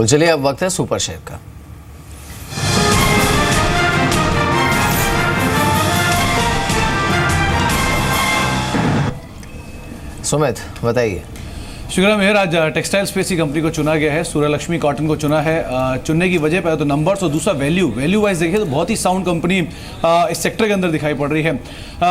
तो चलिए अब वक्त है सुपर शेयर का। सुमित बताइए। शुक्रिया मेहर। आज टेक्सटाइल स्पेस की कंपनी को चुना गया है, सूर्यलक्ष्मी कॉटन को चुना है। चुनने की वजह पहले तो नंबर्स और दूसरा वैल्यू वाइज देखिए तो बहुत ही साउंड कंपनी इस सेक्टर के अंदर दिखाई पड़ रही है।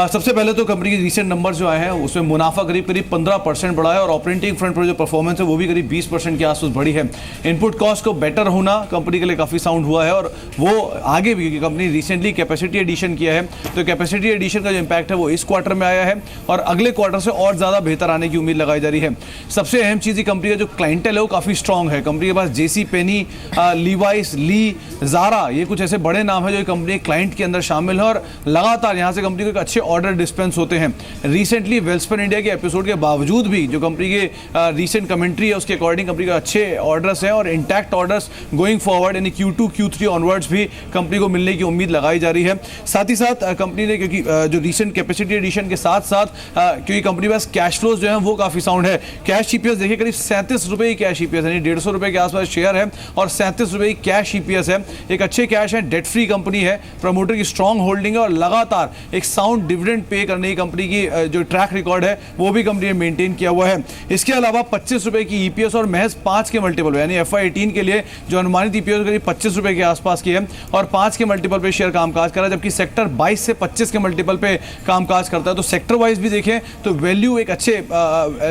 सबसे पहले तो कंपनी के रिसेंट नंबर्स जो आए हैं उसमें मुनाफा करीब 15% बढ़ा है और ऑपरेटिंग फ्रंट पर जो परफॉर्मेंस है वो भी करीब 20% के आसपास बढ़ी है। इनपुट कॉस्ट को बेटर होना कंपनी के लिए काफ़ी साउंड हुआ है और वो आगे भी, क्योंकि कंपनी रिसेंटली कैपेसिटी एडिशन किया है, तो कैपेसिटी एडिशन का जो इम्पैक्ट है वो इस क्वार्टर में आया है और अगले क्वार्टर से और ज़्यादा बेहतर आने की उम्मीद लगाई जा रही है। सबसे अहम चीज़ कंपनी का जो क्लाइंटेल है वो काफ़ी स्ट्रॉन्ग है। कंपनी के पास जेसी पेनी, लीवाइस, ली, ज़ारा, ये कुछ ऐसे बड़े नाम है जो कंपनी क्लाइंट के अंदर शामिल है और लगातार यहाँ से कंपनी को एक अच्छे ऑर्डर डिस्पेंस होते हैं। रिसेंटली वेल्सपन इंडिया के एपिसोड के बावजूद भी जो कंपनी के रिसेंट कमेंट्री है उसके अकॉर्डिंग कंपनी का अच्छे ऑर्डर्स हैं और इंटैक्ट ऑर्डर्स गोइंग फॉरवर्ड यानी Q2 Q3 ऑनवर्ड्स भी कंपनी को मिलने की उम्मीद लगाई जा रही है। साथ ही साथ कंपनी ने, क्योंकि जो रिसेंट कैपेसिटी एडिशन के साथ साथ क्योंकि कंपनी के पास कैश फ्लोज जो है वो काफ़ी साउंड है। कैश ईपीएस देखिए करीब 37 रुपये की कैश ईपीएस यानी 150 रुपये के आसपास शेयर है और 37 रुपये की कैश ईपीएस है। एक अच्छे कैश है, डेट फ्री कंपनी है, प्रमोटर की स्ट्रॉन्ग होल्डिंग है और लगातार एक साउंड डिविडेंड पे करने की कंपनी की जो ट्रैक रिकॉर्ड है वो भी कंपनी ने मेंटेन किया हुआ है। इसके अलावा 25 रुपये की ईपीएस और महज 5 के मल्टीपल यानी FY18 के लिए जो अनुमानित ईपीएस करीब 25 रुपये के आसपास की है और 5 के मल्टीपल पे शेयर कामकाज कर रहा है, जबकि सेक्टर 22 से 25 के मल्टीपल पे कामकाज करता है। तो सेक्टर वाइज भी देखें तो वैल्यू एक अच्छे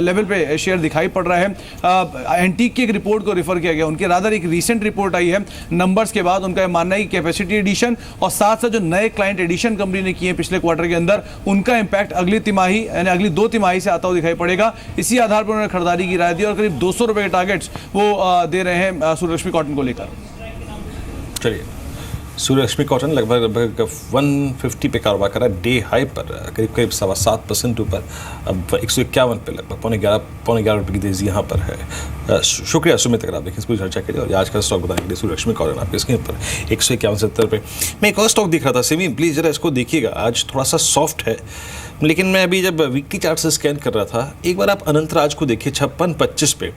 लेवल पे शेयर दिखाई पड़ रहा है। एंटीक की एक रिपोर्ट को रेफर किया गया, उनके रादर एक रीसेंट रिपोर्ट आई है नंबर्स के बाद। उनका मानना है कि कैपेसिटी एडिशन और साथ साथ जो नए क्लाइंट एडिशन कंपनी ने किए पिछले क्वार्टर के अंदर उनका इंपैक्ट अगली तिमाही यानी अगली 2 तिमाही से आता हुआ दिखाई पड़ेगा। इसी आधार पर उन्होंने खरीदारी की राय दी और करीब 200 रुपये के टारगेट्स वो दे रहे हैं सूर्यलक्ष्मी कॉटन को लेकर। चलिए, सूर्यलक्ष्मी कॉटन लगभग 150 पे कारोबार कर रहा है, डे हाई पर करीब 7.25% ऊपर, अब 151 पे लगभग पौने 11 रुपये की तेजी यहाँ पर है। शुक्रिया सुमित, अगर आप देखें इस पूरी चर्चा के लिए। और आज का स्टॉक बताने के लिए सूर्यलक्ष्मी कॉटन आपके स्क्रीन पर 151.70 पे। मैं एक और स्टॉक दिख रहा था सिमी, प्लीज़ जरा इसको देखिएगा, आज थोड़ा सा सॉफ्ट है, लेकिन मैं अभी जब वीकली चार्ट से स्कैन कर रहा था एक बार आप अनंतराज को देखिए 56.25 पे,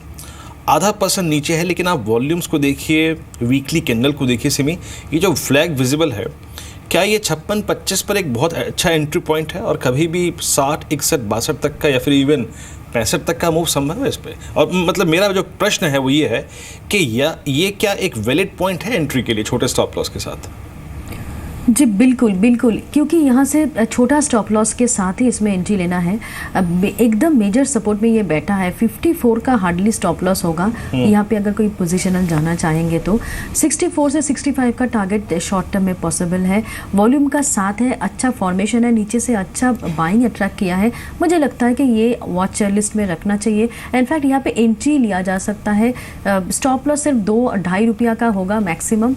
0.5% नीचे है, लेकिन आप वॉल्यूम्स को देखिए, वीकली कैंडल को देखिए सिमी, ये जो फ्लैग विजिबल है, क्या ये 56-25 पर एक बहुत अच्छा एंट्री पॉइंट है और कभी भी 60, 61, 62 तक का या फिर इवन 65 तक का मूव संभव है इस पर? और मतलब मेरा जो प्रश्न है वो ये है कि ये क्या एक वैलिड पॉइंट है एंट्री के लिए छोटे स्टॉप लॉस के साथ? जी बिल्कुल, क्योंकि यहाँ से छोटा स्टॉप लॉस के साथ ही इसमें एंट्री लेना है। अब एकदम मेजर सपोर्ट में ये बैठा है, 54 का हार्डली स्टॉप लॉस होगा यहाँ पे अगर कोई पोजीशनल जाना चाहेंगे तो। 64 से 65 का टारगेट शॉर्ट टर्म में पॉसिबल है। वॉल्यूम का साथ है, अच्छा फॉर्मेशन है, नीचे से अच्छा बाइंग अट्रैक्ट किया है। मुझे लगता है कि ये वॉच लिस्ट में रखना चाहिए। इनफैक्ट यहाँ पे एंट्री लिया जा सकता है। स्टॉप लॉस सिर्फ 2-2.5 रुपया का होगा मैक्सिमम।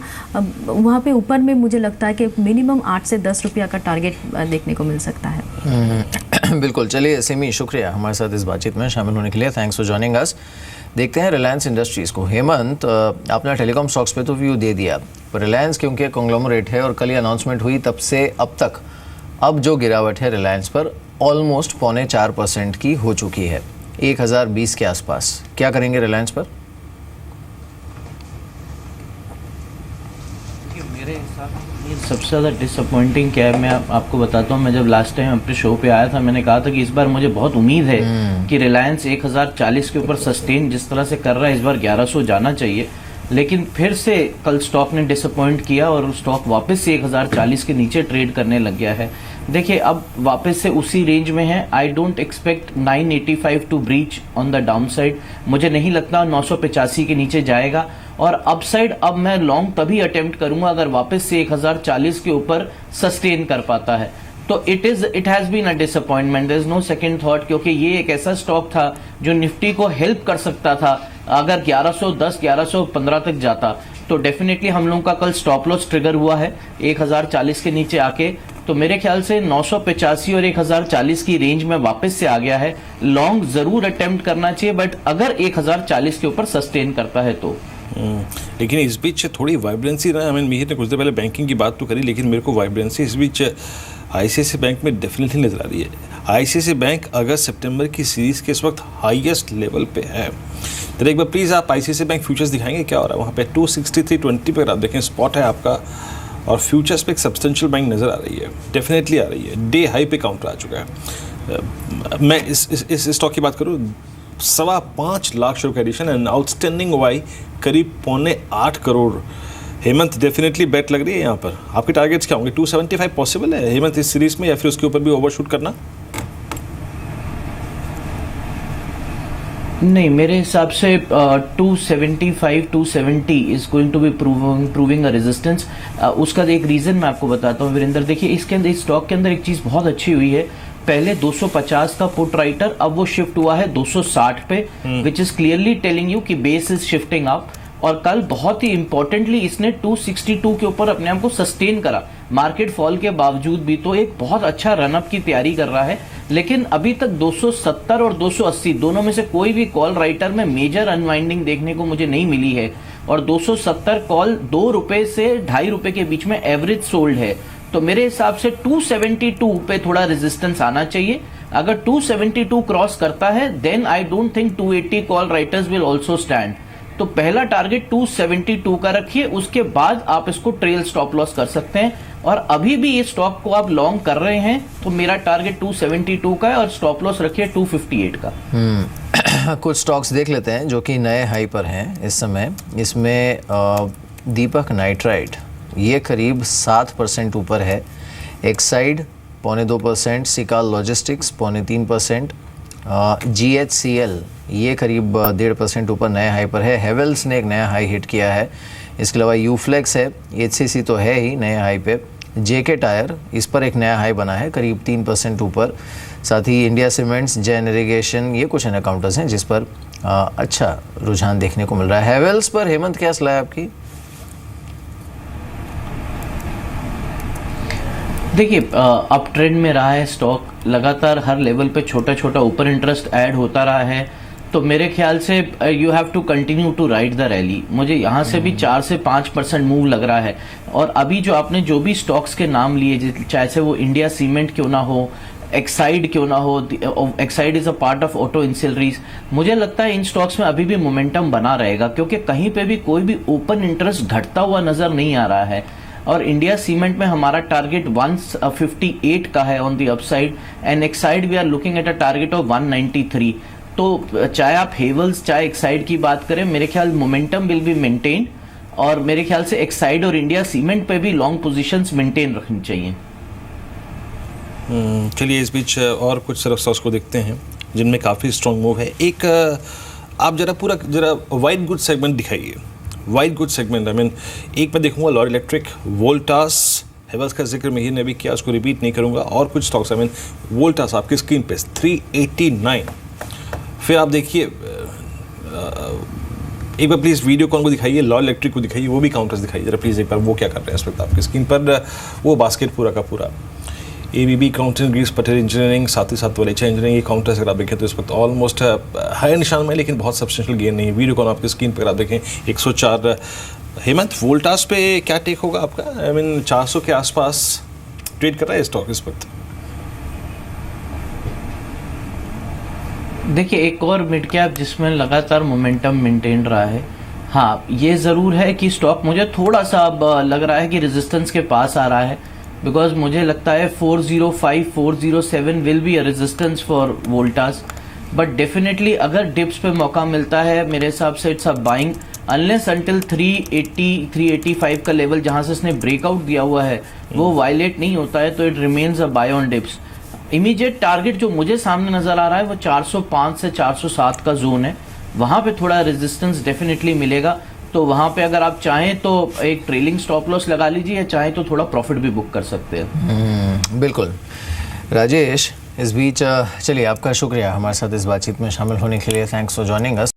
वहाँ पे ऊपर में मुझे लगता है कि मिनिमम 8 से 10 रुपया का टारगेट देखने को मिल सकता है। बिल्कुल। चलिए सिमी, शुक्रिया हमारे साथ इस बातचीत में शामिल होने के लिए, थैंक्स फॉर जॉइनिंग अस। देखते हैं रिलायंस इंडस्ट्रीज़ को। हेमंत, आपने टेलीकॉम स्टॉक्स पे तो व्यू दे दिया, पर रिलायंस क्योंकि कॉन्ग्लोमरेट है और कल ये अनाउंसमेंट हुई तब से अब तक अब जो गिरावट है रिलायंस पर ऑलमोस्ट 4.25% की हो चुकी है, 1020 के आसपास। क्या करेंगे रिलायंस पर? मेरे हिसाब ये सबसे ज़्यादा डिसअपॉइंटिंग क्या है, मैं आपको बताता हूँ। मैं जब लास्ट टाइम अपने शो पे आया था मैंने कहा था कि इस बार मुझे बहुत उम्मीद है कि रिलायंस 1040 के ऊपर सस्टेन जिस तरह से कर रहा है इस बार 1100 जाना चाहिए, लेकिन फिर से कल स्टॉक ने डिसअपॉइंट किया और स्टॉक वापस से 1040 के नीचे ट्रेड करने लग गया है। देखिए अब वापस से उसी रेंज में है। I don't expect 985 to breach on the down side. मुझे नहीं लगता 985 के नीचे जाएगा और अपसाइड अब मैं लॉन्ग तभी अटेम्प्ट करूंगा अगर वापस से 1040 के ऊपर सस्टेन कर पाता है। तो it has been a disappointment, there is no second thought, क्योंकि ये एक ऐसा स्टॉक था जो निफ्टी को हेल्प कर सकता था। अगर 1110 1115 तक जाता तो डेफिनेटली हम लोगों का कल स्टॉप लॉस ट्रिगर हुआ है 1040 के नीचे आके। तो मेरे ख्याल से 985 और 1040 की रेंज में वापस से आ गया है। लॉन्ग जरूर अटेम्प्ट करना चाहिए, बट अगर 1040 के ऊपर सस्टेन करता है तो। लेकिन इस बीच थोड़ी वाइब्रेंसी रहा है। मिहिर ने कुछ देर पहले बैंकिंग की बात तो करी, लेकिन मेरे को वाइब्रेंसी इस बीच ICICI बैंक में डेफिनेटली नजर आ रही है। आईसीआईसीआई बैंक अगस्त सितंबर की सीरीज के इस वक्त हाईएस्ट लेवल पे है। तो एक बार प्लीज़ आप आईसीआईसीआई बैंक फ्यूचर्स दिखाएंगे क्या हो रहा है वहाँ पे। 263.20 पे आप देखें स्पॉट है आपका, और फ्यूचर्स पे एक सब्सटेंशियल बैंक नज़र आ रही है, डेफिनेटली आ रही है। डे हाई पे काउंटर आ चुका है। मैं इस स्टॉक की बात करूँ, 5.25 लाख शेयर का एडिशन एंड आउटस्टैंडिंग वाई करीब 7.25 करोड़। हेमंत डेफिनेटली बेट लग रही है यहाँ पर। आपके टारगेट्स क्या होंगे? 275 पॉसिबल है हेमंत इस सीरीज में, या फिर उसके ऊपर भी ओवरशूट करना? नहीं, मेरे हिसाब से 275 270 is going to be proving a resistance. उसका एक रीज़न मैं आपको बताता हूँ वीरेंद्र। देखिए इसके अंदर, इस स्टॉक के अंदर एक चीज़ बहुत अच्छी हुई है। पहले 250 का पुट राइटर, अब वो शिफ्ट हुआ है 260 पे, which is clearly telling you कि बेस इज शिफ्टिंग अप। और कल बहुत ही इंपॉर्टेंटली इसने 262 के ऊपर अपने आप को सस्टेन करा, मार्केट फॉल के बावजूद भी। तो एक बहुत अच्छा रनअप की तैयारी कर रहा है, लेकिन अभी तक 270 और 280 दोनों में से कोई भी कॉल राइटर में मेजर अनवाइंडिंग देखने को मुझे नहीं मिली है। और 270 कॉल 2 रुपए से 2.5 रुपए के बीच में एवरेज सोल्ड है। तो मेरे हिसाब से 272 पे थोड़ा रेजिस्टेंस आना चाहिए। अगर 272 क्रॉस करता है then I don't think 280 call writers will also stand. तो पहला टारगेट 272 का रखिए, उसके बाद आप इसको ट्रेल स्टॉप लॉस कर सकते हैं। और अभी भी ये स्टॉक को आप लॉन्ग कर रहे हैं तो मेरा टारगेट 272 का है और स्टॉप लॉस रखिए 258 का। कुछ स्टॉक्स देख लेते हैं जो कि नए हाई पर हैं इस समय। इसमें दीपक नाइट्राइट ये करीब 7% ऊपर है, एक्साइड 2.25%, सिकाल लॉजिस्टिक्स 3.25%, GHCL ये करीब 1.5% ऊपर नए हाई पर है। हेवेल्स ने एक नया हाई हिट किया है। इसके अलावा यूफ्लेक्स है, HCC तो है ही नए हाई पे। JK टायर इस पर एक नया हाई बना है करीब 3% ऊपर। साथ ही इंडिया सीमेंट्स, जैन इरिगेशन ये कुछ अन्य काउंटर्स हैं जिस पर अच्छा रुझान देखने को मिल रहा है। हेवेल्स पर हेमंत क्या सलाह है आपकी? देखिए अप ट्रेंड में रहा है स्टॉक, लगातार हर लेवल पे छोटा छोटा ऊपर इंटरेस्ट ऐड होता रहा है। तो मेरे ख्याल से you have to continue to ride the rally. मुझे यहाँ से भी 4 से 5% मूव लग रहा है। और अभी जो आपने जो भी स्टॉक्स के नाम लिए, चाहे से वो इंडिया सीमेंट क्यों ना हो, एक्साइड क्यों ना हो, Exide is a part of auto ancillaries, मुझे लगता है इन स्टॉक्स में अभी भी मोमेंटम बना रहेगा, क्योंकि कहीं पे भी कोई भी ओपन इंटरेस्ट घटता हुआ नजर नहीं आ रहा है। और इंडिया सीमेंट में हमारा टारगेट 158 का है on the upside, and Exide we are looking at a target of 193। तो चाहे आप हेवल्स चाहे एक्साइड की बात करें, मेरे ख्याल मोमेंटम विल बी मेंटेन। और मेरे ख्याल से एक्साइड और इंडिया सीमेंट पे भी लॉन्ग पोजीशंस मेंटेन रखनी चाहिए। चलिए इस बीच और कुछ स्टॉक्स को देखते हैं जिनमें काफ़ी स्ट्रॉन्ग मूव है। एक आप जरा वाइट गुड सेगमेंट दिखाइए। White good segment, I mean एक मैं देखूंगा लॉयड इलेक्ट्रिक, वोल्टास, हेवल्स का जिक्र मैं ने भी किया, उसको रिपीट नहीं करूंगा। और कुछ स्टॉक्स, आई मीन वोल्टास आपकी स्क्रीन पे 389। फिर आप देखिए एक बार प्लीज़ वीडियो कॉन को दिखाइए, लॉयड इलेक्ट्रिक को दिखाइए, वो भी काउंटर्स दिखाइए जरा प्लीज़ एक बार, वो क्या कर रहे हैं इस वक्त आपकी स्क्रीन पर। वो बास्केट पूरा का पूरा ABB काउंटर, ग्रीस पटेल इंजीनियरिंग, साथ ही साथ वलेचा इंजीनियरिंग, ये काउंटर्स अगर आप देखें तो इस वक्त ऑलमोस्ट हाई निशान में, लेकिन बहुत सब्सटेंशियल गेन नहीं है। वीडियो कॉन आपकी स्क्रीन पर आप देखें 104। हेमंत वोल्टास पे क्या टेक होगा आपका? आई मीन 400 के आसपास ट्रेड कर रहा है स्टॉक इस वक्त। देखिए एक और मिड कैप जिसमें लगातार मोमेंटम मेंटेन रहा है। हाँ, ये ज़रूर है कि स्टॉक मुझे थोड़ा सा अब लग रहा है कि रेजिस्टेंस के पास आ रहा है, बिकॉज मुझे लगता है 405 407 will be a resistance for Voltas. But definitely अगर डिप्स पे मौका मिलता है, मेरे हिसाब से it's a buying, unless until 380 385 का लेवल जहाँ से इसने ब्रेकआउट दिया हुआ है वो वायलेट नहीं होता है, तो it remains a buy on dips. Immediate target जो मुझे सामने नज़र आ रहा है वो 405 से 407 का जोन है, वहाँ पे थोड़ा रेजिस्टेंस डेफिनेटली मिलेगा। तो वहाँ पे अगर आप चाहें तो एक ट्रेलिंग स्टॉप लॉस लगा लीजिए, या चाहें तो थोड़ा प्रॉफिट भी बुक कर सकते हैं। बिल्कुल राजेश, इस बीच चलिए आपका शुक्रिया हमारे साथ इस बातचीत में शामिल होने के लिए। Thanks for joining us.